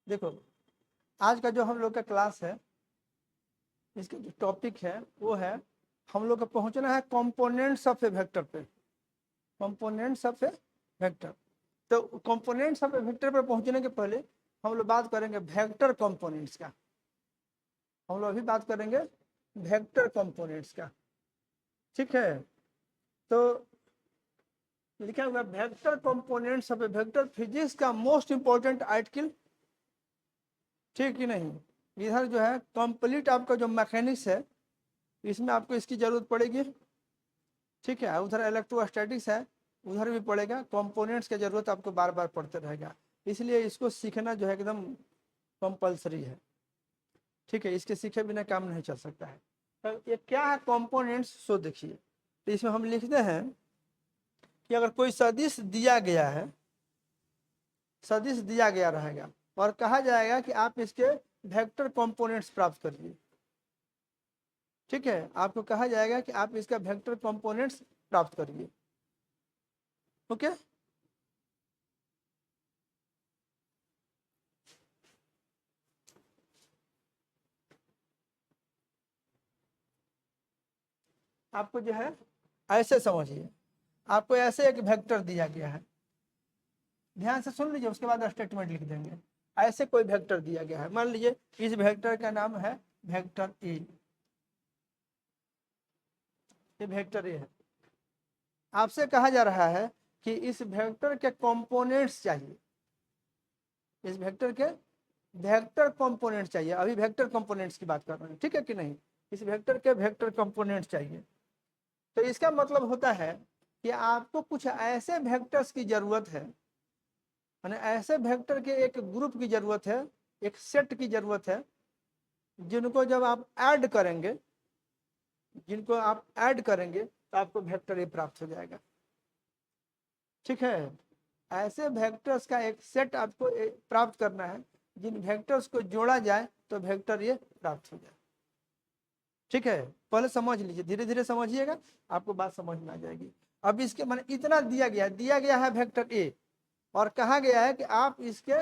देखो आज का जो हम लोग का क्लास है, इसका जो टॉपिक है वो है हम लोग को पहुंचना है कंपोनेंट्स ऑफ ए वेक्टर पे। कंपोनेंट्स ऑफ ए वेक्टर, तो कंपोनेंट्स ऑफ ए वेक्टर पे पहुंचने के पहले हम लोग बात करेंगे वेक्टर कंपोनेंट्स का। हम लोग अभी बात करेंगे वेक्टर कंपोनेंट्स का, ठीक है। तो लिखा हुआ vector components of A vector, physics का मोस्ट इंपॉर्टेंट आर्टिकल, ठीक कि नहीं। इधर जो है कंप्लीट आपका जो मैकेनिक्स है इसमें आपको इसकी जरूरत पड़ेगी, ठीक है। उधर इलेक्ट्रोस्टैटिक्स है, उधर भी पड़ेगा। कंपोनेंट्स की जरूरत आपको बार बार पड़ते रहेगा, इसलिए इसको सीखना जो है एकदम कंपलसरी है, ठीक है। इसके सीखे बिना काम नहीं चल सकता है। तो ये क्या है कंपोनेंट्स, सो देखिए। तो इसमें हम लिखते हैं कि अगर कोई सदिश दिया गया है, सदिश दिया गया रहेगा और कहा जाएगा कि आप इसके वेक्टर कंपोनेंट्स प्राप्त करिए, ठीक है। आपको कहा जाएगा कि आप इसका वेक्टर कंपोनेंट्स प्राप्त करिए, ओके। आपको जो है ऐसे समझिए, आपको ऐसे एक वेक्टर दिया गया है, ध्यान से सुन लीजिए, उसके बाद स्टेटमेंट लिख देंगे। ऐसे कोई वेक्टर दिया गया है, मान लीजिए इस वेक्टर का नाम है वेक्टर ए, ये वेक्टर ए है। आपसे कहा जा रहा है कि इस वेक्टर के कंपोनेंट्स चाहिए, इस वेक्टर के वेक्टर कंपोनेंट्स चाहिए। अभी वेक्टर कंपोनेंट्स की बात कर रहे हैं, ठीक है कि नहीं। इस वेक्टर के वेक्टर कंपोनेंट्स चाहिए। तो इसका मतलब होता है कि आपको कुछ ऐसे वेक्टर्स की जरूरत है, यानी ऐसे वेक्टर के एक ग्रुप की जरूरत है, एक सेट की जरूरत है, जिनको जब आप ऐड करेंगे, जिनको आप ऐड करेंगे तो आपको वेक्टर ए प्राप्त हो जाएगा, ठीक है। ऐसे वेक्टर्स का एक सेट आपको प्राप्त करना है, जिन वेक्टर्स को जोड़ा जाए तो वेक्टर ये प्राप्त हो जाए, ठीक है। पहले समझ लीजिए, धीरे धीरे समझिएगा, आपको बात समझ में आ जाएगी। अब इसके माने इतना दिया गया है वेक्टर ए, और कहा गया है कि आप इसके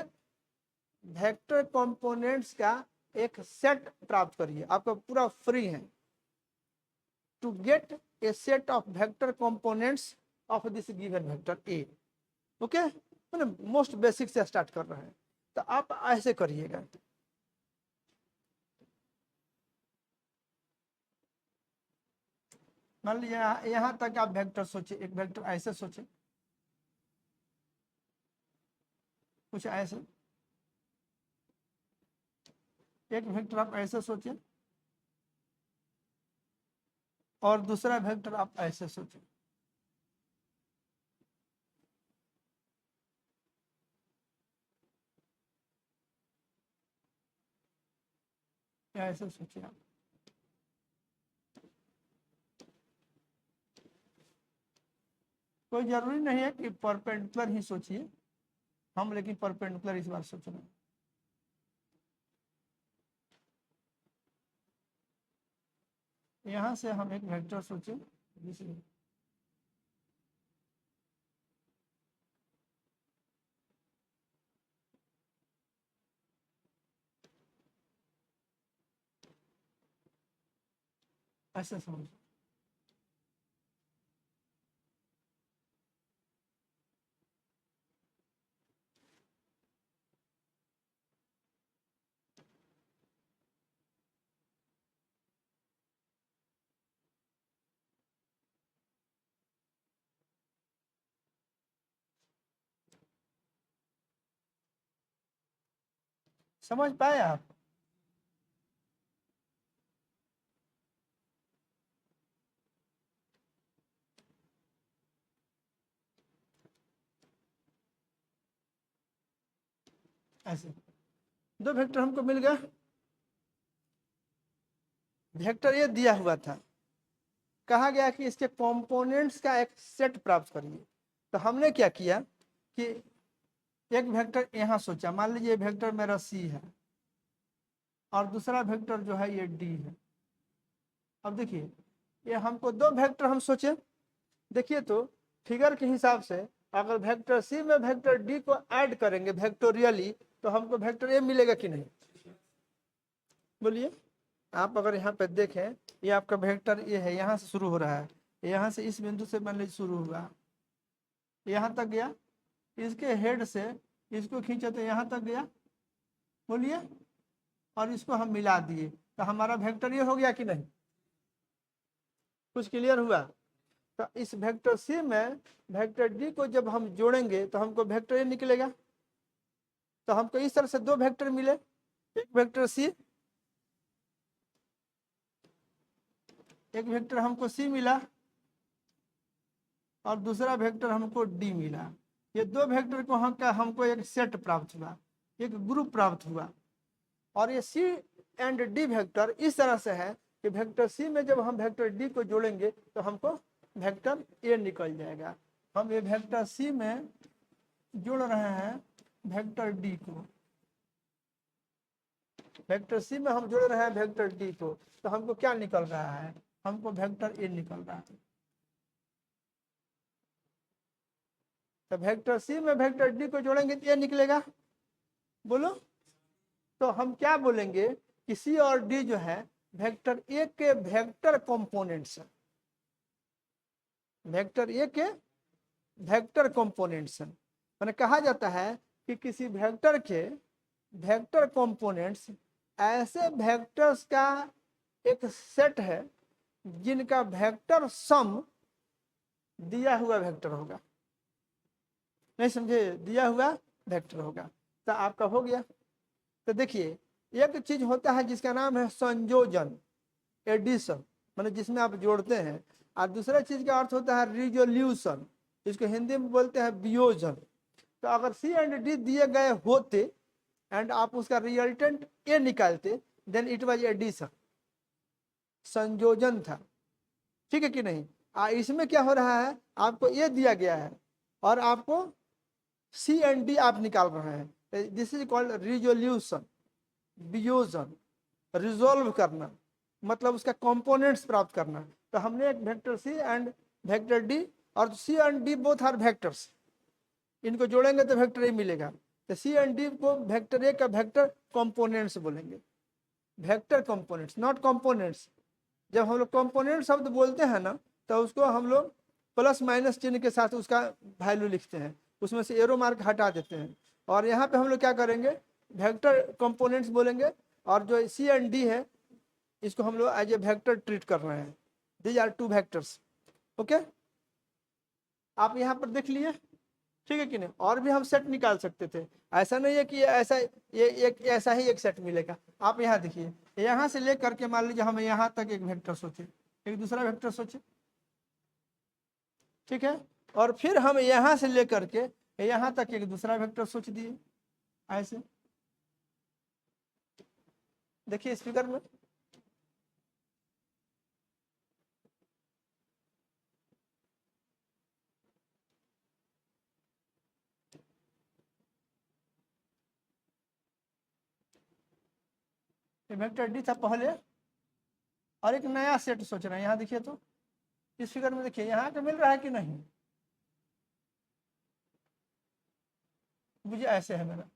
वेक्टर कंपोनेंट्स का एक सेट प्राप्त करिए, आपका पूरा फ्री है। To get a set of vector components of this given vector A, okay. मतलब मोस्ट बेसिक से स्टार्ट कर रहे हैं, तो आप ऐसे करिएगा। मान लीजिए यहाँ तक आप वेक्टर सोचे, एक वेक्टर ऐसे सोचे, कुछ ऐसे, एक वेक्टर आप ऐसे सोचे और दूसरा वेक्टर आप ऐसे सोचे, ऐसे सोचिए आप। कोई जरूरी नहीं है कि परपेंडिकुलर ही सोचिए, हम लेकिन परपेंडिकुलर इस बार सोच रहे हैं। यहाँ से हम एक वेक्टर सोचे, ऐसे समझ। समझ पाए आप। ऐसे दो वेक्टर हमको मिल गया, वेक्टर ये दिया हुआ था, कहा गया कि इसके कंपोनेंट्स का एक सेट प्राप्त करिए। तो हमने क्या किया कि एक वेक्टर यहाँ सोचा, मान लीजिए वेक्टर मेरा सी है और दूसरा वेक्टर जो है ये डी है। अब देखिए ये हमको दो वेक्टर हम सोचे, देखिए तो फिगर के हिसाब से अगर वेक्टर सी में वेक्टर डी को ऐड करेंगे वेक्टोरियली तो हमको वेक्टर ए मिलेगा कि नहीं? बोलिए। आप अगर यहाँ पे देखें, ये आपका वेक्टर ए है, यहाँ से शुरू हो रहा है, यहाँ से इस बिंदु से मान लीजिए शुरू हुआ, यहाँ तक गया, इसके हेड से इसको खींचे तो यहाँ तक गया, बोलिए, और इसको हम मिला दिए तो हमारा वेक्टर ये हो गया कि नहीं? कुछ क्लियर हुआ? तो इस वेक्टर सी में वेक्टर डी को जब हम जोड़ेंगे तो हमको वेक्टर ए निकलेगा। तो हमको इस तरह से दो वेक्टर मिले, एक वेक्टर सी, एक वेक्टर हमको सी मिला और दूसरा वेक्टर हमको डी मिला। ये दो वेक्टर को हमको एक सेट प्राप्त हुआ, एक ग्रुप प्राप्त हुआ। और ये सी एंड डी वेक्टर इस तरह से है कि वेक्टर सी में जब हम वेक्टर डी को जोड़ेंगे तो हमको वेक्टर ए निकल जाएगा। हम ये वेक्टर सी में जोड़ रहे हैं वेक्टर डी को, वेक्टर सी में हम जोड़ रहे हैं वेक्टर डी को, तो हमको क्या निकल रहा है? हमको वेक्टर ए निकल रहा है। तो वेक्टर सी में वेक्टर डी को जोड़ेंगे तो ये निकलेगा, बोलो। तो हम क्या बोलेंगे कि सी और डी जो है वेक्टर ए के वेक्टर कंपोनेंट्स हैं, वेक्टर ए के वेक्टर कंपोनेंट्स हैं। मैंने कहा जाता है कि किसी वेक्टर के वेक्टर कंपोनेंट्स ऐसे वेक्टर्स का एक सेट है जिनका वेक्टर सम दिया हुआ वेक्टर होगा। नहीं समझे? दिया हुआ वेक्टर होगा। तो आपका हो गया। तो देखिए, एक चीज होता है जिसका नाम है संयोजन, एडिशन, मतलब जिसमें आप जोड़ते हैं, और दूसरा चीज का अर्थ होता है रिजोल्यूशन, इसको हिंदी में बोलते हैं वियोजन। तो अगर सी एंड डी दिए गए होते एंड आप उसका रिजल्टेंट ए निकालते, देन इट वाज एडिशन, संयोजन था। ठीक है कि नहीं? इसमें क्या हो रहा है, आपको ए दिया गया है और आपको सी एंड डी आप निकाल रहे हैं। दिस इज कॉल्ड रिजोल्यूशन, वियोजन, रिजोल्व करना, मतलब उसका कंपोनेंट्स प्राप्त करना। तो हमने एक vector C and vector D, और C and D both are vectors, इनको जोड़ेंगे तो वेक्टर ए मिलेगा। तो सी एंड डी को वेक्टर ए का वेक्टर कंपोनेंट्स बोलेंगे, वेक्टर कंपोनेंट्स, नॉट कंपोनेंट्स। जब हम लोग कंपोनेंट शब्द बोलते हैं ना, तो उसको हम लोग प्लस माइनस चिन्ह के साथ उसका वैल्यू लिखते हैं, उसमें से एरो मार्क हटा देते हैं। और यहाँ पे हम लोग क्या करेंगे, वेक्टर कंपोनेंट्स बोलेंगे, और जो सी एंड डी है इसको हम लोग एज ए वेक्टर ट्रीट कर रहे हैं। These are two vectors. Okay, आप यहाँ पर देख लिए, ठीक है कि नहीं? और भी हम सेट निकाल सकते थे, ऐसा नहीं है कि ऐसा ये एक ऐसा ही एक सेट मिलेगा। आप यहाँ देखिए, यहाँ से लेकर के मान लीजिए हम यहाँ तक एक वेक्टर सोचे, एक दूसरा वेक्टर सोचे, ठीक है, और फिर हम यहाँ से लेकर के यहाँ तक एक दूसरा वेक्टर सोच दिए। ऐसे देखिए इस फिगर में, वेक्टर डी था पहले, और एक नया सेट सोच रहे हैं। यहाँ देखिए, तो इस फिगर में देखिए यहाँ पे मिल रहा है कि नहीं? मुझे ऐसे है, मेरा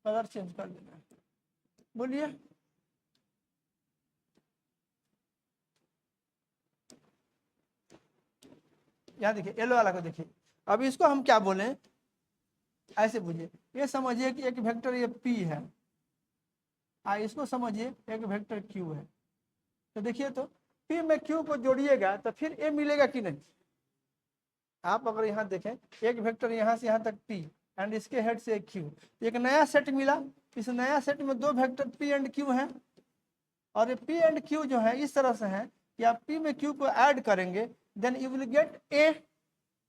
कलर चेंज कर देना है, बोलिए। यहाँ देखिए येलो वाला को देखिए। अब इसको हम क्या बोलें, ऐसे बुझिए, ये समझिए कि एक वेक्टर ये P है, इसको समझिए एक वेक्टर Q है। तो देखिए, तो P में Q को जोड़िएगा तो फिर A मिलेगा कि नहीं? आप अगर यहाँ देखें, एक वेक्टर यहाँ से यहाँ तक P एंड इसके हेड से एक Q, एक नया सेट मिला। इस नया सेट में दो वेक्टर P एंड Q हैं, और ये P एंड Q जो है इस तरह से है कि आप P में Q को ऐड करेंगे, then you will get A।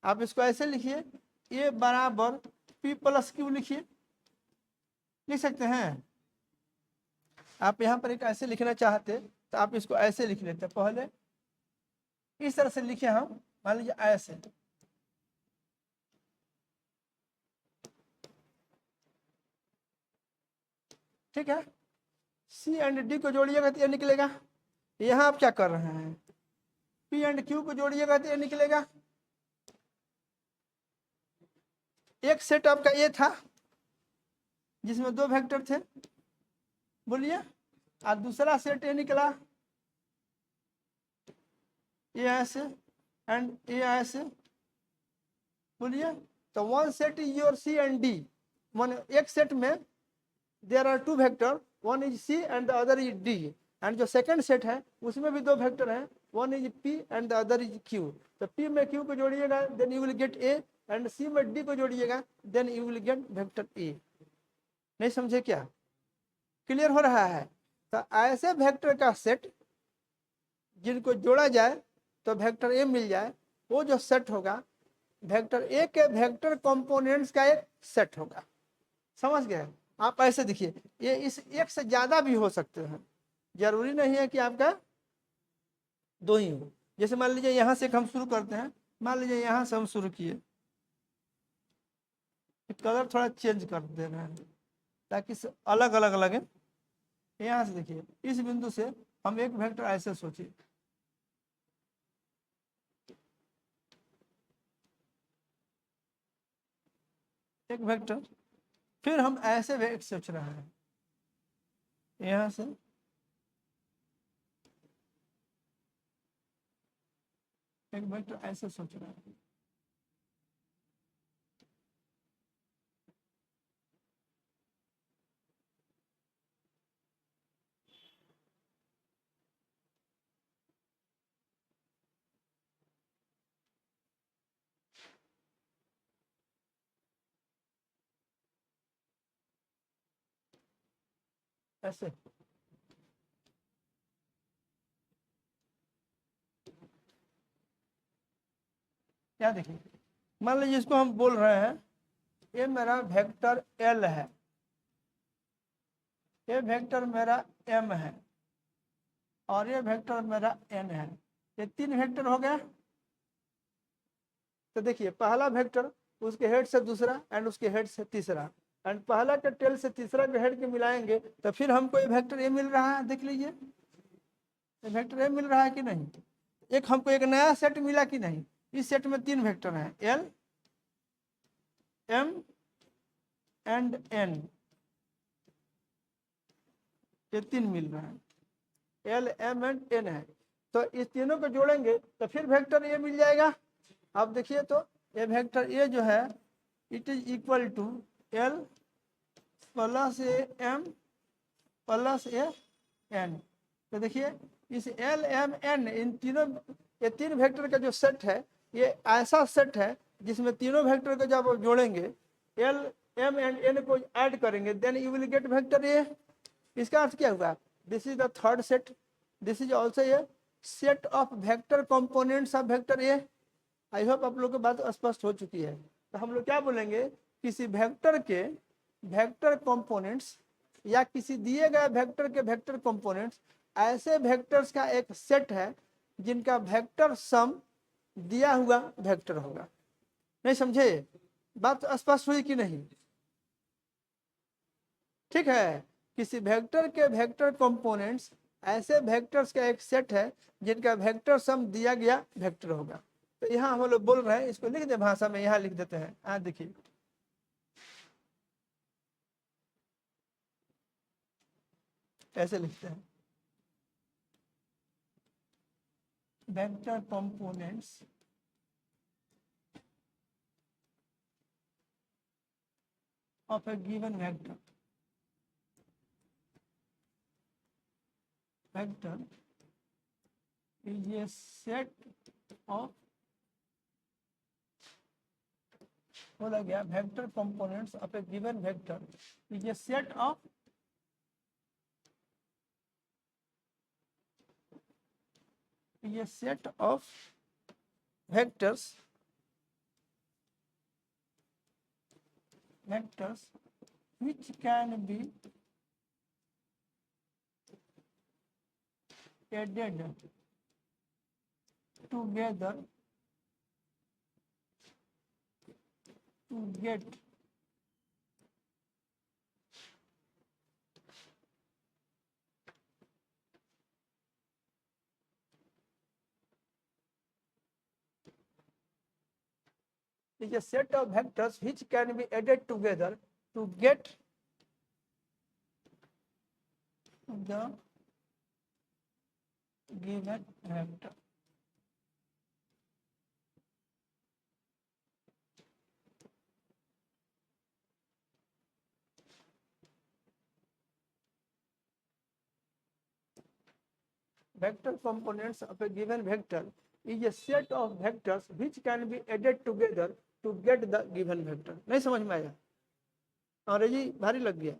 आप इसको ऐसे लिखिए, A बराबर P प्लस Q लिखिए, लिख सकते हैं। आप यहाँ पर एक ऐसे लिखना चाहते तो आप इसको ऐसे लिख लेते, पहले इस तरह से लिखे हम, मान लीजिए ऐसे, ठीक है। सी एंड डी को जोड़िएगा तो ये निकलेगा। यहाँ आप क्या कर रहे हैं, पी एंड क्यू को जोड़िएगा तो ये निकलेगा। एक सेट आपका ए था जिसमें 2 वेक्टर थे, बोलिए, और दूसरा सेट ए निकला, ए ऐसे एंड ए ऐसे, बोलिए। तो one set is your C and D, one एक सेट में there are 2 vector, one is C and the other is D, and जो सेकंड सेट है उसमें भी 2 वेक्टर हैं, one is P and the other is Q. तो P में Q को जोड़िएगा then you will get A, and C में डी को जोड़िएगा then you will get vector A. नहीं समझे क्या? क्लियर हो रहा है? तो ऐसे वेक्टर का सेट जिनको जोड़ा जाए तो वेक्टर ए मिल जाए, वो जो सेट होगा वेक्टर ए के वेक्टर कंपोनेंट्स का एक सेट होगा। समझ गए? आप ऐसे देखिए, ये इस एक से ज्यादा भी हो सकते हैं, जरूरी नहीं है कि आपका 2 ही हो। जैसे मान लीजिए यहाँ से हम शुरू करते हैं, मान लीजिए यहाँ से हम शुरू किए, कलर थोड़ा चेंज कर दे रहे हैं ताकि अलग अलग लगे। यहाँ से देखिए, इस बिंदु से हम एक वेक्टर ऐसे सोचिए, एक वेक्टर, फिर हम ऐसे वेक्टर सोच रहे हैं, यहाँ से एक वेक्टर ऐसे सोच रहे हैं, ऐसे। क्या देखिए, मान लीजिए इसको हम बोल रहे हैं ये मेरा वेक्टर एल है, ये वेक्टर मेरा एम है, और ये वेक्टर मेरा एन है। ये 3 वेक्टर हो गया। तो देखिए, पहला वेक्टर उसके हेड से दूसरा एंड उसके हेड से तीसरा, एंड पहला के टेल से तीसरा के हेड के मिलाएंगे तो फिर हमको ये वेक्टर ए मिल रहा है। देख लीजिए, ये वेक्टर ए मिल रहा है कि नहीं? एक हमको एक नया सेट मिला कि नहीं? इस सेट में 3 वेक्टर हैं, एल एम एंड एन, ये 3 मिल रहा है, एल एम एंड एन है। तो इस तीनों को जोड़ेंगे तो फिर वेक्टर ए मिल जाएगा। अब देखिए, तो ये वेक्टर ए जो है it is equal to L plus A M plus A N. तो देखिए, इस एल एम एन, इन तीनों, ये 3 वेक्टर का जो सेट है ये ऐसा सेट है जिसमें तीनों वेक्टर को जब जोड़ेंगे, एल एम एंड एन को ऐड करेंगे then you will get vector A. इसका अर्थ क्या हुआ? This is the third set, this is also a set of vector components of vector A. I hope आप लोग को बात स्पष्ट हो चुकी है। तो हम लोग क्या बोलेंगे, किसी वेक्टर के वेक्टर कंपोनेंट्स या किसी दिए गए वेक्टर के वेक्टर कंपोनेंट्स ऐसे वेक्टर्स का एक सेट है जिनका वेक्टर सम दिया हुआ वेक्टर होगा। नहीं समझे? बात स्पष्ट हुई कि नहीं? ठीक है, किसी वेक्टर के वेक्टर कंपोनेंट्स ऐसे वेक्टर्स का एक सेट है जिनका वेक्टर सम दिया गया वेक्टर होगा। तो यहाँ हम लोग बोल रहे हैं, इसको लिख दे भाषा में, यहाँ लिख देते हैं। देखिए, ऐसे लिखते हैं, vector components of A given vector, vector is a set of, बोला गया vector components of A given vector is a set of vectors which can be added together to get is a set of vectors which can be added together to get the given vector. Vector components of a given vector is a set of vectors which can be added together to get the given vector. नहीं समझ में आया? अंग्रेजी भारी लग गया?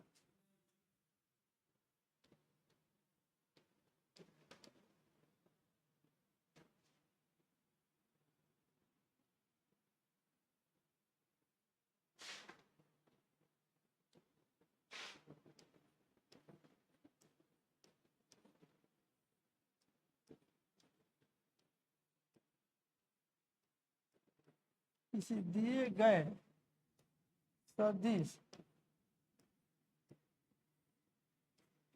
किसी दिए गए सदिश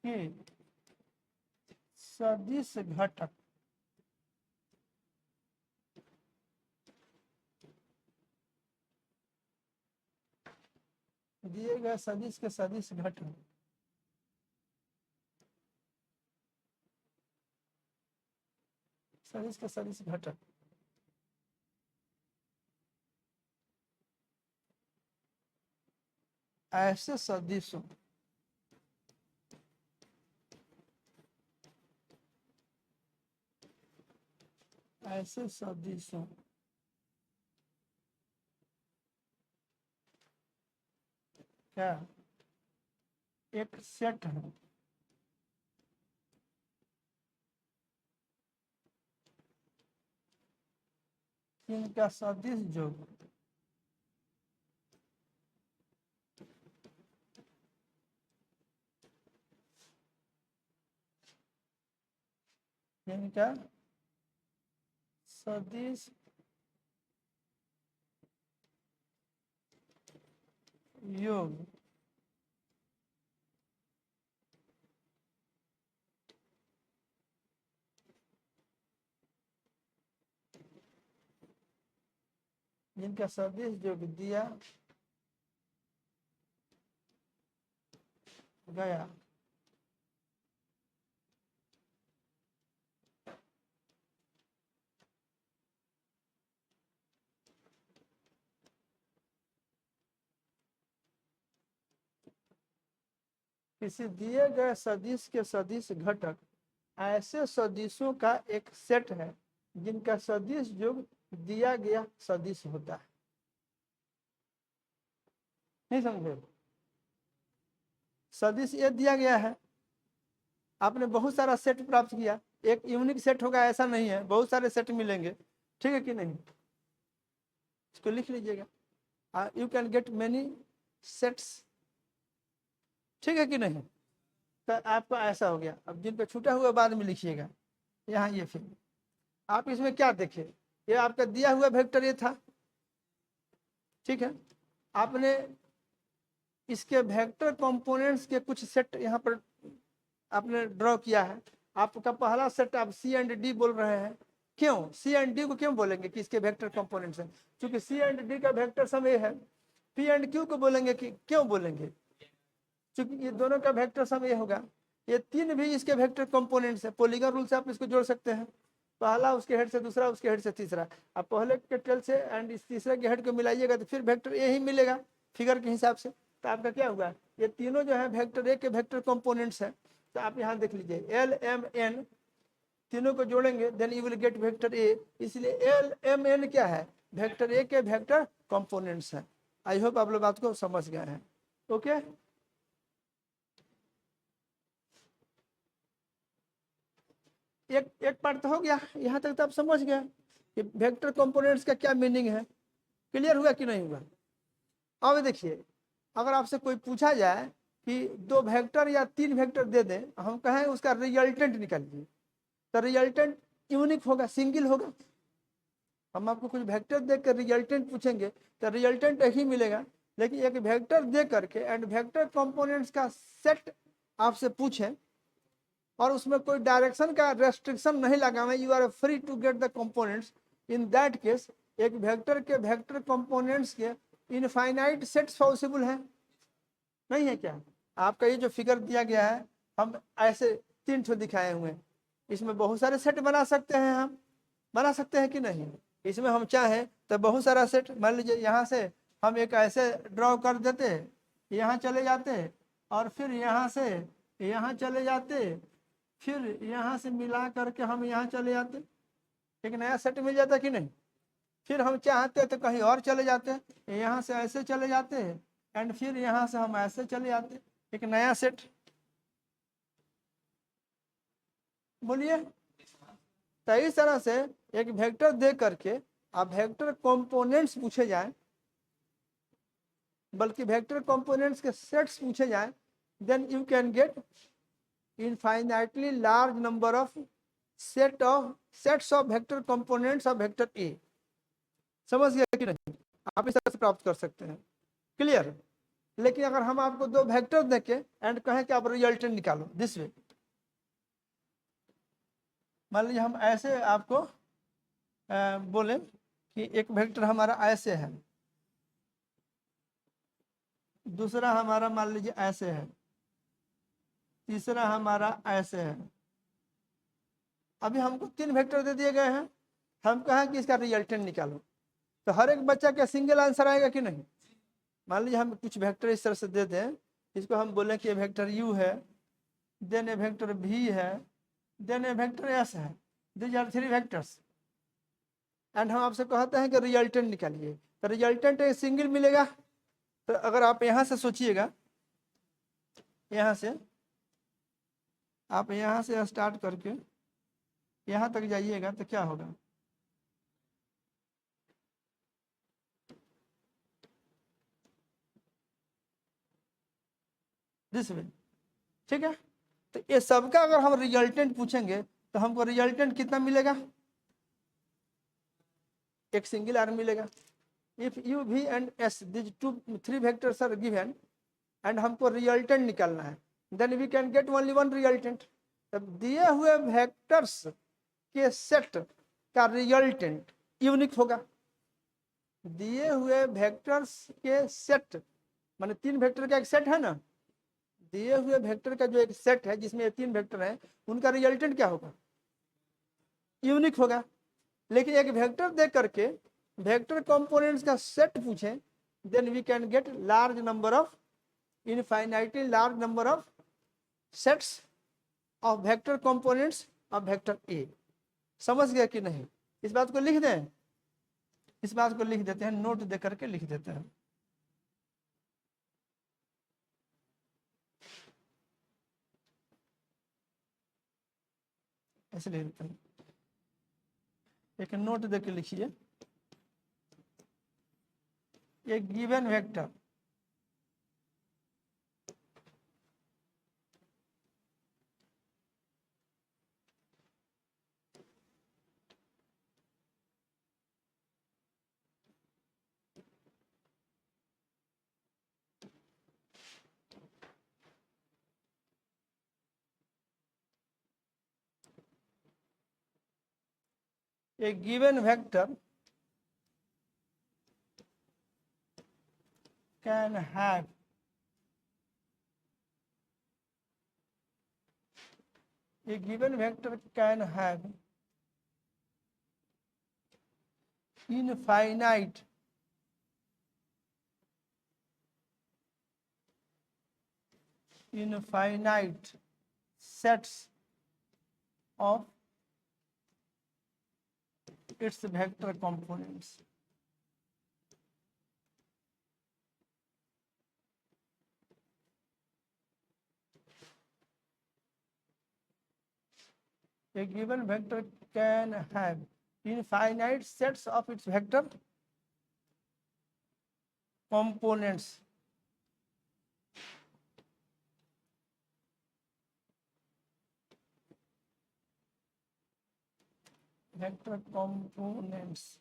के सदिश घटक दिए गए सदिश के सदिश घटक सदिश के सदिश घटक ऐसे सदिशों क्या एक सेट है इनका सदिश योग इनका सदिश योग जिनका सदिश योग दिया गया किसी दिए गए सदिश के सदिश घटक ऐसे सदिशों का एक सेट है जिनका सदिश योग दिया गया सदिश होता है। नहीं समझे? सदिश ये दिया गया है, आपने बहुत सारा सेट प्राप्त किया, एक यूनिक सेट होगा ऐसा नहीं है, बहुत सारे सेट मिलेंगे, ठीक है कि नहीं? इसको लिख लीजिएगा, you can gate many sets, ठीक है कि नहीं? तो आपका ऐसा हो गया। अब जिन पे छूटा हुआ बाद में लिखिएगा यहाँ। ये फिर आप इसमें क्या देखें, ये आपका दिया हुआ वेक्टर ये था, ठीक है। आपने इसके वेक्टर कंपोनेंट्स के कुछ सेट यहाँ पर आपने ड्रॉ किया है। आपका पहला सेट आप सी एंड डी बोल रहे हैं, क्यों सी एंड डी को क्यों बोलेंगे कि इसके वेक्टर कंपोनेंट्स हैं? क्योंकि सी एंड डी का वेक्टर सम ए है। पी एंड क्यू को बोलेंगे कि क्यों बोलेंगे? क्योंकि ये दोनों का वेक्टर सम ये होगा। ये तीन भी इसके वेक्टर कंपोनेंट्स है। पॉलीगॉन रूल से आप इसको जोड़ सकते हैं, पहला उसके हेड से दूसरा, उसके हेड से तीसरा। आप पहले के टेल से एंड इस तीसरे के हेड को मिलाइएगा तो फिर वेक्टर ए ही मिलेगा फिगर के हिसाब से। तो आपका क्या हुआ, ये तीनों जो है वेक्टर ए के वेक्टर कंपोनेंट्स है। तो आप यहाँ देख लीजिए एल एम एन तीनों को जोड़ेंगे then you will get vector A. इसलिए एल एम एन क्या है, वेक्टर ए के वेक्टर कंपोनेंट्स है। आई होप आप लोग बात को समझ गए हैं। ओके, एक पार्ट तो हो गया, यहाँ तक तो आप समझ गए कि वेक्टर कंपोनेंट्स का क्या मीनिंग है। क्लियर हुआ कि नहीं हुआ? अब देखिए, अगर आपसे कोई पूछा जाए कि दो वेक्टर या तीन वेक्टर दे दें, हम कहें उसका रिजल्टेंट निकालिए, तो रिजल्टेंट यूनिक होगा, सिंगल होगा। हम आपको कुछ वेक्टर देकर रिजल्टेंट पूछेंगे तो रिजल्टेंट एक ही मिलेगा। लेकिन एक वेक्टर दे करके एंड वेक्टर कंपोनेंट्स का सेट आपसे पूछें और उसमें कोई डायरेक्शन का रेस्ट्रिक्शन नहीं लगा हुआ, you are free to get the components, in that case एक वेक्टर के वेक्टर कंपोनेंट्स के इनफाइनाइट सेट्स पॉसिबल है, नहीं है क्या? आपका ये जो फिगर दिया गया है, हम ऐसे 3 ठो दिखाए हुए हैं, इसमें बहुत सारे सेट बना सकते हैं, हम बना सकते हैं कि नहीं? इसमें हम चाहें तो बहुत सारा सेट, मान लीजिए यहाँ से हम एक ऐसे ड्रॉ कर देते, यहाँ चले जाते, और फिर यहाँ से यहाँ चले जाते, फिर यहाँ से मिला करके हम यहाँ चले जाते, एक नया सेट मिल जाता कि नहीं? फिर हम चाहते तो कहीं और चले जाते, यहाँ से ऐसे चले जाते, एंड फिर यहाँ से हम ऐसे चले जाते, एक नया सेट। बोलिए। तो इस तरह से एक वेक्टर दे करके अब वेक्टर कंपोनेंट्स पूछे जाए, बल्कि वेक्टर कंपोनेंट्स के सेट्स पूछे जाए, then you can get infinitely large number of sets of vector components of vector A. समझ गया कि नहीं? आप इस तरह से प्राप्त कर सकते हैं। क्लियर? लेकिन अगर हम आपको 2 वेक्टर देके एंड कहें कि आप रिजल्टेंट निकालो दिस वे, मान लीजिए हम ऐसे आपको बोले कि एक वेक्टर हमारा ऐसे है, दूसरा हमारा मान लीजिए ऐसे है, तीसरा हमारा ऐसे है। अभी हमको 3 वेक्टर दे दिए गए हैं, हम कहें कि इसका रिजल्टेंट निकालो, तो हर एक बच्चा का सिंगल आंसर आएगा कि नहीं? मान लीजिए हम कुछ वेक्टर इस तरह से दे दें, इसको हम बोलें कि वेक्टर u है, देन ए वेक्टर v है, देन ए वेक्टर s है, दीज आर 3 वेक्टर्स, एंड हम आपसे कहते हैं कि रिजल्टेंट निकालिए, तो रिजल्टेंट एक सिंगल मिलेगा। तो अगर आप यहाँ से सोचिएगा, यहाँ से आप यहाँ से स्टार्ट करके यहाँ तक जाइएगा तो क्या होगा? दिस वे, ठीक है? तो ये सबका अगर हम रिजल्टेंट पूछेंगे तो हमको रिजल्टेंट कितना मिलेगा? एक सिंगल आर मिलेगा। If u v and s this 3 vectors are given and हमको रिजल्टेंट निकालना है, then we can get only 1 resultant. तब दिए हुए वेक्टर्स के सेट का रिजल्टेंट यूनिक होगा। दिए हुए वेक्टर्स के सेट, माने 3 वेक्टर का एक सेट है ना, दिए हुए वेक्टर का जो एक सेट है जिसमें 3 वेक्टर हैं, उनका रिजल्टेंट क्या होगा? यूनिक होगा। लेकिन एक वेक्टर दे करके वेक्टर कंपोनेंट्स का सेट पूछे, then we can get large number of infinitely large number of sets of vector components of vector A. समझ गया कि नहीं? इस बात को लिख दें, इस बात को लिख देते हैं, नोट दे करके लिख देते हैं। ऐसे लिख देते हैं, एक नोट दे के लिखिए, एक given vector a given vector can have a given vector can have infinite sets of its vector components. A given vector can have infinite sets of its vector components. Vector components.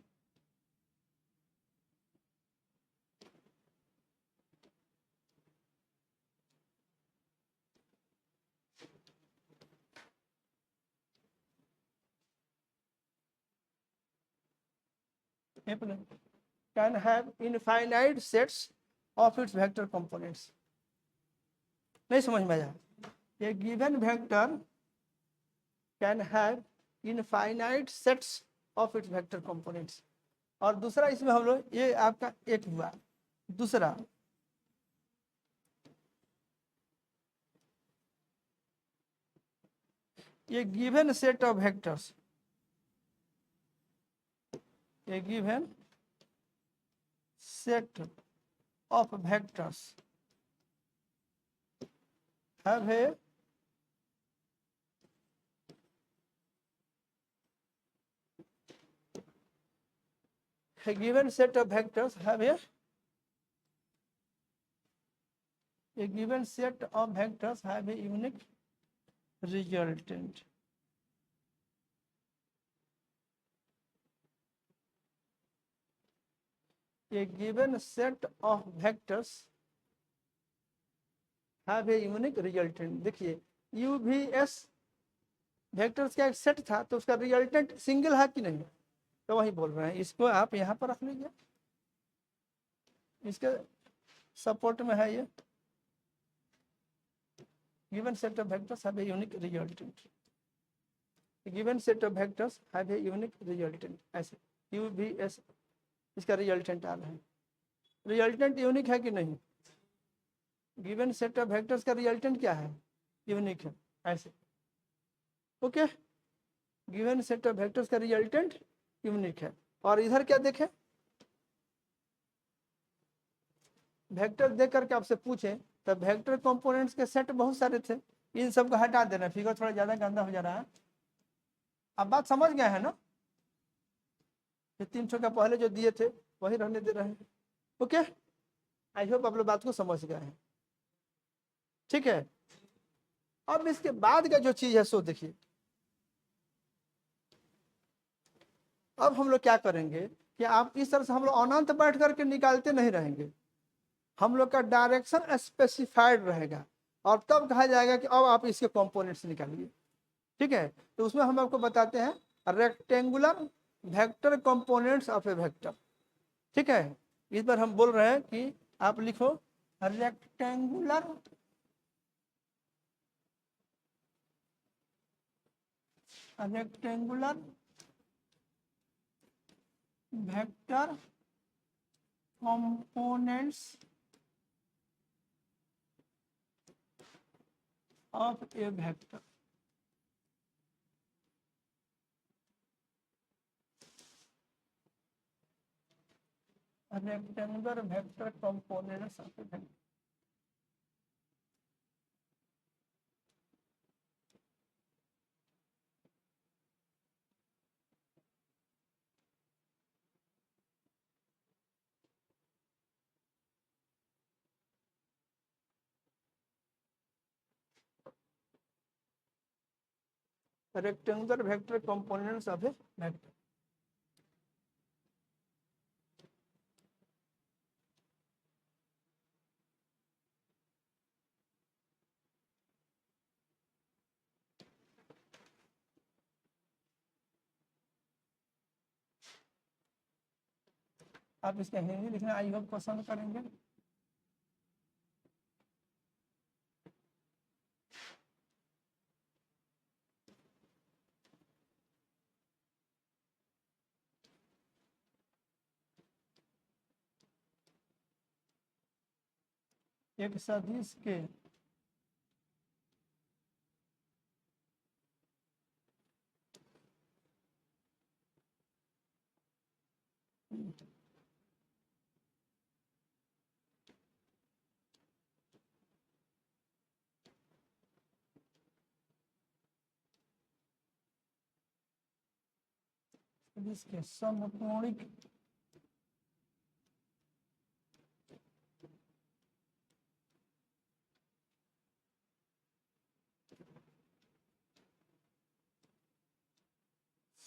A plane can have infinite sets of its vector components. नहीं समझ में आया? A given vector can have infinite sets of its vector components. और दूसरा इसमें हम लोग, ये आपका एक हुआ, दूसरा a given set of vectors, a given set of vectors have a given set of vectors have a given set of vectors have a unique resultant. A given set of vectors have a unique resultant. देखिए UVS vectors का एक set था, तो उसका resultant single है कि नहीं, तो वही बोल रहे हैं। इसको आप यहाँ पर रख लीजिए, इसके सपोर्ट में है ये given set of vectors have a unique resultant. A given set of vectors have a unique resultant. ऐसे UVS इसका रिजल्टेंट आ रहा है। रिजल्टेंट यूनिक है कि नहीं? गिवन सेट ऑफ वेक्टर्स का रिजल्टेंट क्या है? यूनिक है। ऐसे okay, given set of vectors का रिजल्टेंट यूनिक है। और इधर क्या देखें, वेक्टर देख करके आपसे पूछे तो वेक्टर कंपोनेंट्स के सेट बहुत सारे थे, इन सब को हटा देना, फिगर थोड़ा ज्यादा गंदा हो जा रहा है। अब बात समझ गए हैं ना? ये 300 का पहले जो दिए थे वही रहने दे रहे हैं। ओके, आई होप आप लोग बात को समझ गए हैं। ठीक है, अब इसके बाद का जो चीज है सो देखिए, अब हम लोग क्या करेंगे कि आप इस तरह से हम लोग अनंत बैठ करके निकालते नहीं रहेंगे, हम लोग का डायरेक्शन स्पेसिफाइड रहेगा और तब कहा जाएगा कि अब आप इसके कंपोनेंट्स निकालिए। ठीक है, तो उसमें हम आपको बताते हैं rectangular vector components of A vector. ठीक है, इस बार हम बोल रहे हैं कि आप लिखो rectangular vector components of a vector. Rectangular vector components of a vector. Rectangular vector components of a vector. आप इसका हिंदी लिखना आई होप पसंद करेंगे। एक सदिश के समकोणिक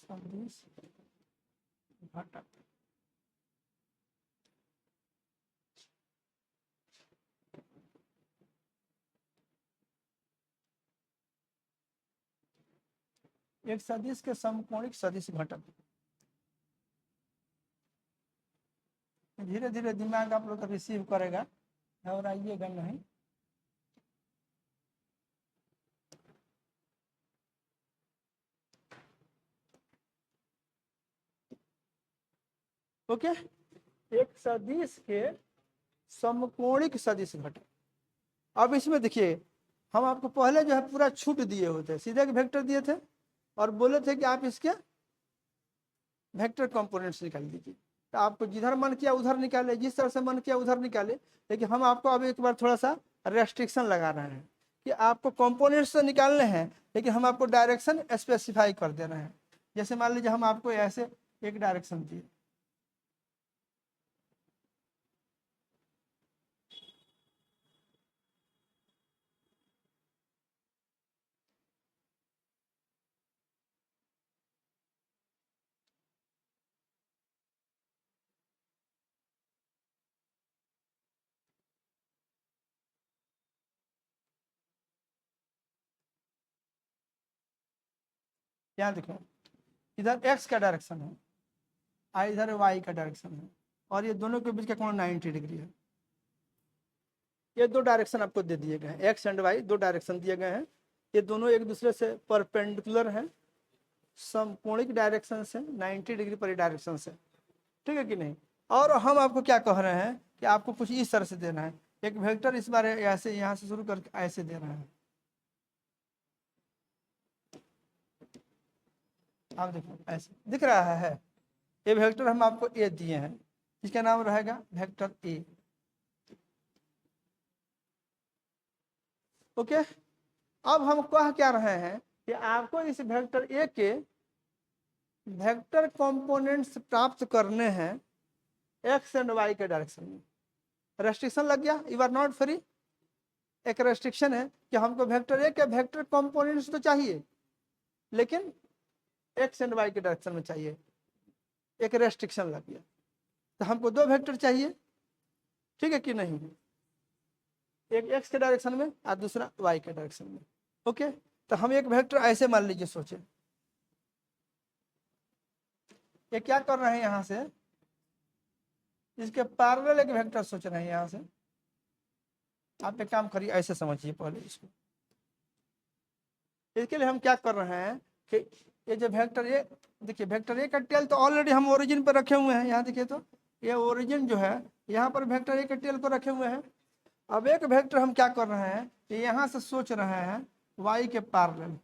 सदिश घटक। एक सदिश के समकोणिक सदिश घटक। धीरे धीरे दिमाग आप लोग का रिसीव करेगा, घबराइएगा नहीं। ओके, एक सदिश के समकोणिक सदिश घटक। अब इसमें देखिए, हम आपको पहले जो है पूरा छूट दिए होते, सीधे के वेक्टर दिए थे और बोले थे कि आप इसके वेक्टर कंपोनेंट्स निकाल दीजिए, तो आपको जिधर मन किया उधर निकाले, जिस तरह से मन किया उधर निकाले। लेकिन हम आपको अब एक बार थोड़ा सा रेस्ट्रिक्शन लगा रहे हैं कि आपको कंपोनेंट्स तो निकालने हैं, लेकिन हम आपको डायरेक्शन स्पेसिफाई कर दे रहे हैं। जैसे मान लीजिए हम आपको ऐसे एक डायरेक्शन दिए, यहाँ देखो, इधर एक्स का डायरेक्शन है और इधर वाई का डायरेक्शन है, और ये दोनों के बीच का कोण 90 डिग्री है। ये दो डायरेक्शन आपको दे दिए गए हैं, एक्स एंड वाई दो डायरेक्शन दिए गए हैं। ये दोनों एक दूसरे से परपेंडिकुलर हैं, समकोणिक डायरेक्शन से, 90 डिग्री पर डायरेक्शन से, ठीक है कि नहीं। और हम आपको क्या कह रहे हैं कि आपको कुछ इस तरह से देना है, एक वेक्टर इस बार ऐसे यहाँ से शुरू करके ऐसे दे रहे हैं। आप देखो ऐसे दिख रहा है, ये वेक्टर हम आपको ए दिए हैं, इसका नाम रहेगा वेक्टर ए। ओके, अब हम कह क्या रहे हैं कि आपको इस वेक्टर ए के वेक्टर कंपोनेंट्स प्राप्त करने हैं एक्स एंड वाई के डायरेक्शन में। रेस्ट्रिक्शन लग गया, यू आर नॉट फ्री। एक रेस्ट्रिक्शन है कि हमको वेक्टर ए के वेक्टर कंपोनेंट्स तो चाहिए, लेकिन एक्स एंड वाई के डायरेक्शन में चाहिए। एक रेस्ट्रिक्शन लग गया, तो हमको दो वेक्टर चाहिए, ठीक है कि नहीं, एक एक्स के डायरेक्शन में और दूसरा वाई के डायरेक्शन में। ओके, तो हम एक वेक्टर ऐसे मान लीजिए, सोचे ये क्या कर रहे हैं, यहां से इसके पैरेलल एक वेक्टर सोच रहे हैं यहां से। आप एक काम करिए, ऐसे समझिए पहले इसको। इसके लिए हम क्या कर रहे हैं कि ये जो वेक्टर ए, देखिए वेक्टर ए का टेल तो ऑलरेडी हम ओरिजिन पर रखे हुए हैं। यहाँ देखिए तो ये ओरिजिन जो है यहाँ पर वेक्टर ए के टेल पर रखे हुए हैं। अब एक वेक्टर हम क्या कर रहे हैं कि यहाँ से सोच रहे हैं वाई के पैरेलल।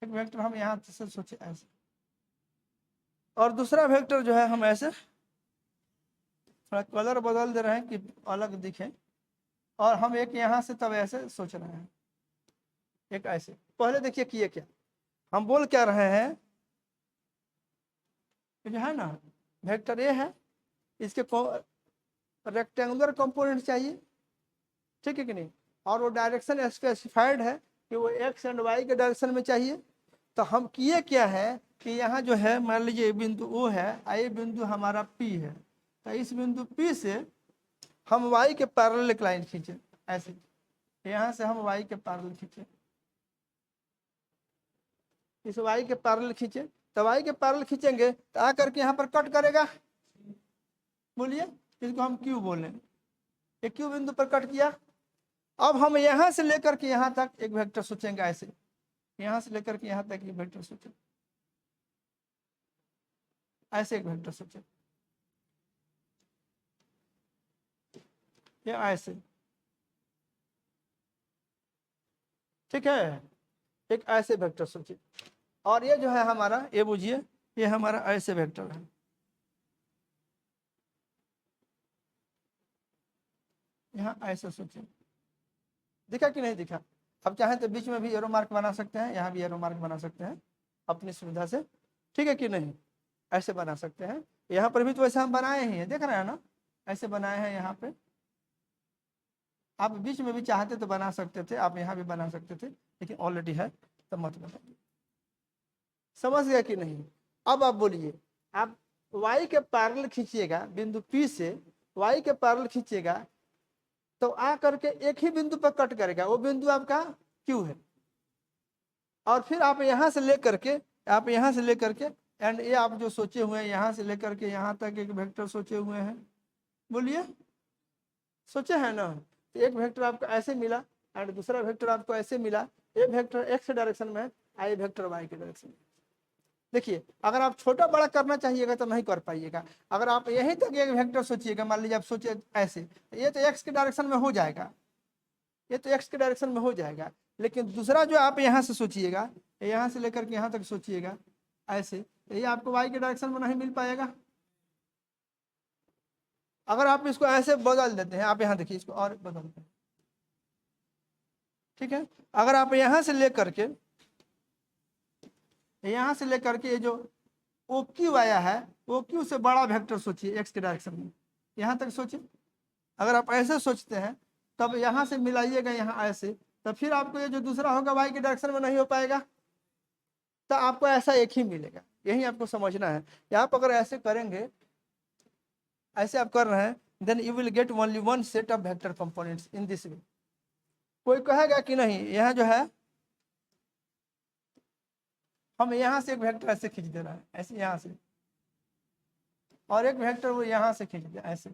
एक वेक्टर हम यहाँ से सोचे ऐसे, और दूसरा वेक्टर जो है हम ऐसे थोड़ा कलर बदल दे रहे हैं कि अलग दिखे, और हम एक यहाँ से तब ऐसे सोच रहे हैं, एक ऐसे। पहले देखिए किए क्या, हम बोल क्या रहे हैं, जो है ना वेक्टर ए है, इसके रेक्टेंगुलर कंपोनेंट चाहिए, ठीक है कि नहीं, और वो डायरेक्शन स्पेसिफाइड है कि वो एक्स एंड वाई के डायरेक्शन में चाहिए। तो हम किए क्या है कि यहाँ जो है मान लीजिए बिंदु ओ है, ये बिंदु हमारा पी है, तो इस बिंदु पी से हम वाई के पैरेलल एक लाइन खींचे ऐसे, यहाँ से हम वाई के पैरेलल खींचे, इस वाई के पैरेलल खींचे, तो वाई के पैरेलल खींचेंगे तो आकर के यहाँ पर कट करेगा, बोलिए इसको हम क्यू बोले, ये क्यू बिंदु पर कट किया। अब हम यहाँ से लेकर के यहाँ तक एक वेक्टर सोचेंगे ऐसे, यहाँ से लेकर के यहाँ तक एक वेक्टर सोचे, ऐसे एक वेक्टर सोचे, ये ऐसे, ठीक है, एक ऐसे वेक्टर सोचे। और ये जो है हमारा, ये बुझिए ये हमारा ऐसे वेक्टर है, यहाँ ऐसे सोचे, दिखा कि नहीं दिखा। अब चाहे तो बीच में भी एरो मार्क बना सकते हैं, यहाँ भी एरो मार्क बना सकते हैं अपनी सुविधा से, ठीक है कि नहीं, ऐसे बना सकते हैं। यहाँ पर भी तो वैसे हम बनाए ही हैं, देख रहे हैं ना, ऐसे बनाए हैं यहाँ पे। आप बीच में भी चाहते तो बना सकते थे, आप यहाँ भी बना सकते थे, लेकिन ऑलरेडी है तो मत बनाइए। समझ गया कि नहीं। अब आप बोलिए, आप y के पैरेलल खींचिएगा, बिंदु P से y के पैरेलल खींचिएगा तो आ करके एक ही बिंदु पर कट करेगा, वो बिंदु आपका Q है। और फिर आप यहाँ से लेकर के एंड ये आप जो सोचे हुए हैं यहाँ से लेकर के यहाँ तक एक वेक्टर सोचे हुए हैं, बोलिए सोचे हैं ना। तो एक वेक्टर आपको ऐसे मिला एंड दूसरा वेक्टर आपको ऐसे मिला, ये वेक्टर एक्स डायरेक्शन में है, ये वेक्टर वाई के डायरेक्शन में। देखिए अगर आप छोटा बड़ा करना चाहिएगा तो नहीं कर पाइएगा। अगर आप यहीं तक एक वेक्टर सोचिएगा, मान लीजिए आप सोचिए ऐसे, ये तो एक्स के डायरेक्शन में हो जाएगा, ये तो एक्स के डायरेक्शन में हो जाएगा। लेकिन दूसरा जो आप यहाँ से सोचिएगा, यहाँ से लेकर के यहाँ तक सोचिएगा ऐसे, ये आपको वाई के डायरेक्शन में नहीं मिल पाएगा। अगर आप इसको ऐसे बदल देते हैं, आप यहाँ देखिए इसको और बदलते हैं, ठीक है। अगर आप यहाँ से लेकर के ये जो ओ क्यू आया है, ओ क्यू से बड़ा वेक्टर सोचिए एक्स के डायरेक्शन में, यहाँ तक सोचिए। अगर आप ऐसे सोचते हैं तब यहाँ से मिलाइएगा यहाँ ऐसे, तो फिर आपको ये जो दूसरा होगा वाई के डायरेक्शन में नहीं हो पाएगा, तो आपको ऐसा एक ही मिलेगा। यही आपको समझना है। आप अगर ऐसे करेंगे, ऐसे आप कर रहे हैं, then you will get only one set of vector components in this way. कोई कहेगा कि नहीं, यहाँ जो है हम यहाँ से एक वेक्टर ऐसे खींच दे रहा है, ऐसे यहाँ से, और एक वेक्टर वो यहाँ से खींच दे ऐसे,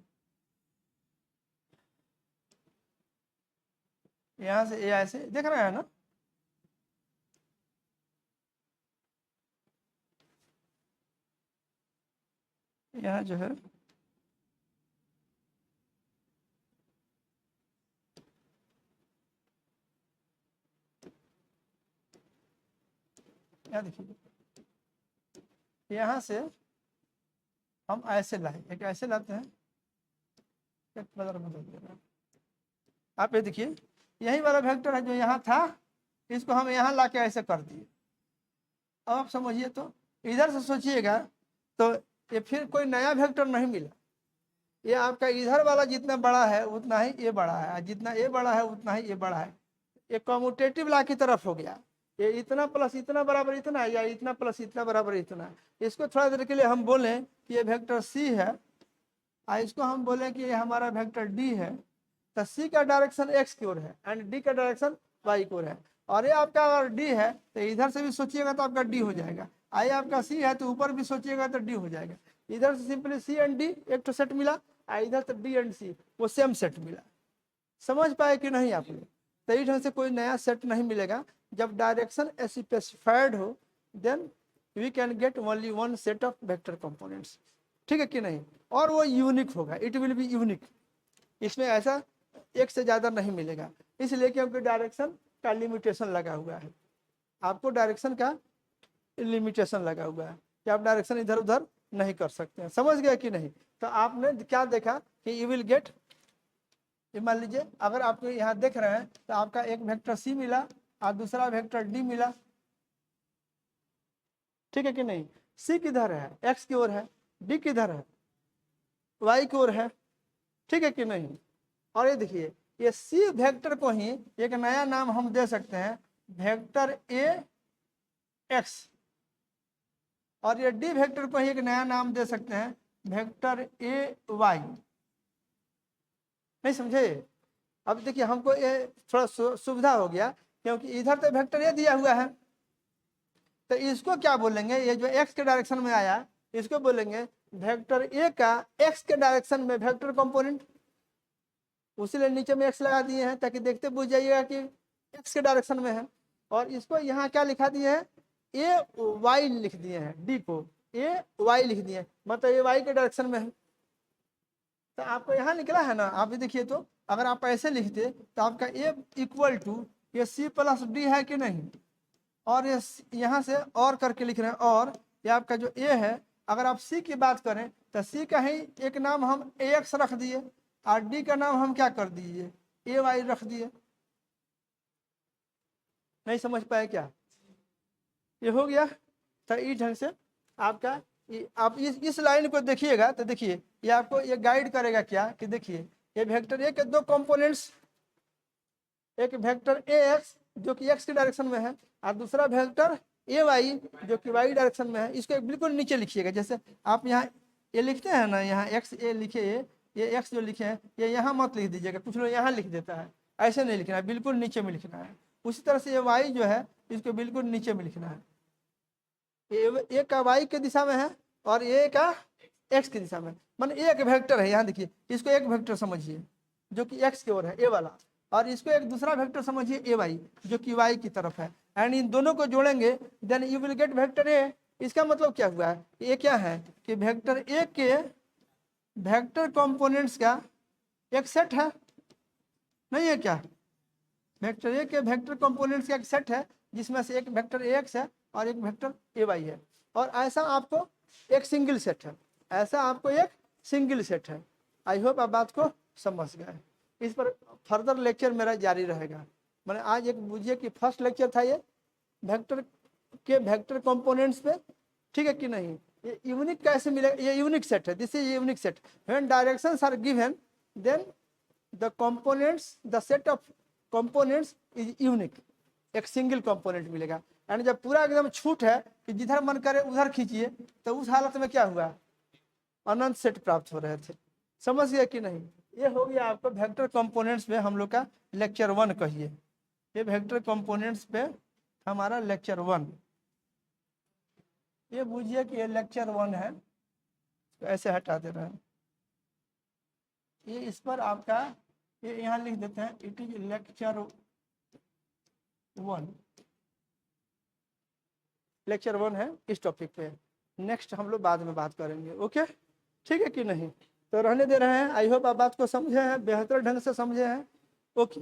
यहाँ से ये ऐसे, देख रहे हैं ना। यहाँ जो है यहाँ देखिए, यहाँ से हम ऐसे लाए, एक ऐसे लाते हैं, एक बदल दे रहा है। आप ये देखिए, यही वाला वेक्टर है जो यहाँ था, इसको हम यहाँ लाके ऐसे कर दिए। अब आप समझिए, तो इधर से सोचिएगा तो ये फिर कोई नया वेक्टर नहीं मिला। ये आपका इधर वाला जितना बड़ा है उतना ही ये बड़ा है, जितना ये बड़ा है उतना ही ये बड़ा है। ये कम्यूटेटिव लॉ की तरफ हो गया, ये इतना प्लस इतना बराबर इतना, या इतना प्लस इतना बराबर इतना। इसको थोड़ा देर के लिए हम बोलें कि ये वेक्टर सी है, और इसको हम बोलें कि ये हमारा वेक्टर डी है, तो सी का डायरेक्शन एक्स की ओर है एंड डी का डायरेक्शन वाई की ओर है। और ये आपका अगर डी है तो इधर से भी सोचिएगा तो आपका डी हो जाएगा, आई आपका सी है तो ऊपर भी सोचिएगा तो डी हो जाएगा। इधर से सिंपली सी एंड डी एक तो सेट मिला, और इधर से डी एंड सी वो सेम सेट मिला। समझ पाए कि नहीं आप लोग? तो इस ढंग से कोई नया सेट नहीं मिलेगा। जब डायरेक्शन स्पेसिफाइड हो then we can get only one set of vector components, ठीक है कि नहीं। और वो यूनिक होगा, इट विल बी यूनिक। इसमें ऐसा एक से ज़्यादा नहीं मिलेगा, इसलिए क्योंकि डायरेक्शन का लिमिटेशन लगा हुआ है। आपको डायरेक्शन का लिमिटेशन लगा हुआ है कि आप डायरेक्शन इधर उधर नहीं कर सकते हैं। समझ गए कि नहीं? तो आपने क्या देखा कि यू विल गेट, मान लीजिए अगर आप यहाँ देख रहे हैं तो आपका एक वेक्टर सी मिला और दूसरा वेक्टर डी मिला, ठीक है कि नहीं। सी किधर है? एक्स की ओर है। डी किधर है? वाई की ओर है, ठीक है कि नहीं। और ये देखिए, ये सी वेक्टर को ही एक नया नाम हम दे सकते हैं, वेक्टर ए एक्स, और ये डी वेक्टर को ही एक नया नाम दे सकते हैं, वेक्टर ए वाई। नहीं समझे? अब देखिए हमको ये थोड़ा सुविधा हो गया, क्योंकि इधर तो वेक्टर ए दिया हुआ है, तो इसको क्या बोलेंगे, ये जो एक्स के डायरेक्शन में आया इसको बोलेंगे वेक्टर ए का एक्स के डायरेक्शन में वेक्टर कंपोनेंट। उसीलिए नीचे में एक्स लगा दिए हैं ताकि देखते बुझ जाइएगा कि एक्स के डायरेक्शन में है। और इसको यहाँ क्या लिखा दिए हैं, ए वाई लिख दिए हैं, डी को ए वाई लिख दिए, मतलब ए वाई के डायरेक्शन में है। तो आपको यहाँ निकला है ना, आप भी देखिए, तो अगर आप ऐसे लिखते तो आपका ए इक्वल टू ये सी प्लस डी है कि नहीं। और ये यहाँ से और करके लिख रहे हैं, और ये आपका जो ए है, अगर आप सी की बात करें तो सी का ही एक नाम हम ए एक्स रख दिए, और डी का नाम हम क्या कर दिए, ए वाई रख दिए। नहीं समझ पाए क्या? ये हो गया। तो इस ढंग से आपका आप इस लाइन को देखिएगा तो देखिए ये आपको ये गाइड करेगा क्या, कि देखिए ये वेक्टर ए के दो कंपोनेंट्स, एक वेक्टर ए एक्स जो कि एक्स के डायरेक्शन में है, और दूसरा वेक्टर ए वाई जो कि वाई डायरेक्शन में है। इसको बिल्कुल नीचे लिखिएगा, जैसे आप यहाँ ये लिखते हैं ना यहाँ एक्स ए लिखे, ये एक्स जो लिखे हैं ये यहाँ मत लिख दीजिएगा, कुछ लोग यहाँ लिख देता है, ऐसे नहीं लिखना है, बिल्कुल नीचे में लिखना है। उसी तरह से ये वाई जो है इसको बिल्कुल नीचे में लिखना है। ए का वाई के दिशा में है और ए का एक्स की दिशा में, मान एक वेक्टर है, यहाँ देखिए इसको एक वेक्टर समझिए जो कि एक्स की ओर है ए वाला, और इसको एक दूसरा वेक्टर समझिए ए वाई जो कि वाई की तरफ है, एंड इन दोनों को जोड़ेंगे then you will get vector A. इसका मतलब क्या हुआ है, ये क्या है कि वेक्टर ए के वेक्टर कंपोनेंट्स का एक सेट है, नहीं है क्या, वेक्टर ए के वेक्टर कंपोनेंट्स का एक सेट है जिसमें से एक वेक्टर ए एक्स है और एक वेक्टर ए वाई है, और ऐसा आपको एक सिंगल सेट है, ऐसा आपको एक सिंगल सेट है। आई होप आप बात को समझ गए। इस पर फर्दर लेक्चर मेरा जारी रहेगा। मैंने आज एक बुझिए कि फर्स्ट लेक्चर था ये वेक्टर के वेक्टर कंपोनेंट्स पे, ठीक है कि नहीं। ये यूनिक कैसे मिलेगा, ये यूनिक सेट है, this is unique set. When directions are given then the components, the set of components is unique, एक सिंगल कंपोनेंट मिलेगा। एंड जब पूरा एकदम छूट है कि जिधर मन करे उधर खींचिए, तो उस हालत में क्या हुआ, अनंत सेट प्राप्त हो रहे थे। समझ गए कि नहीं। ये हो गया आपको वेक्टर कंपोनेंट्स में हम लोग का लेक्चर 1 कहिए, ये वेक्टर कंपोनेंट्स पे हमारा लेक्चर 1। ये बुझिए कि ये लेक्चर 1 है, तो ऐसे हटा दे रहे हैं ये, इस पर आपका ये यहाँ लिख देते हैं इट इज लेक्चर 1, लेक्चर 1 है इस टॉपिक पे। नेक्स्ट हम लोग बाद में बात करेंगे, ओके ठीक है कि नहीं। तो रहने दे रहे हैं। आई होप आप बात को समझे हैं, बेहतर ढंग से समझे हैं, ओके।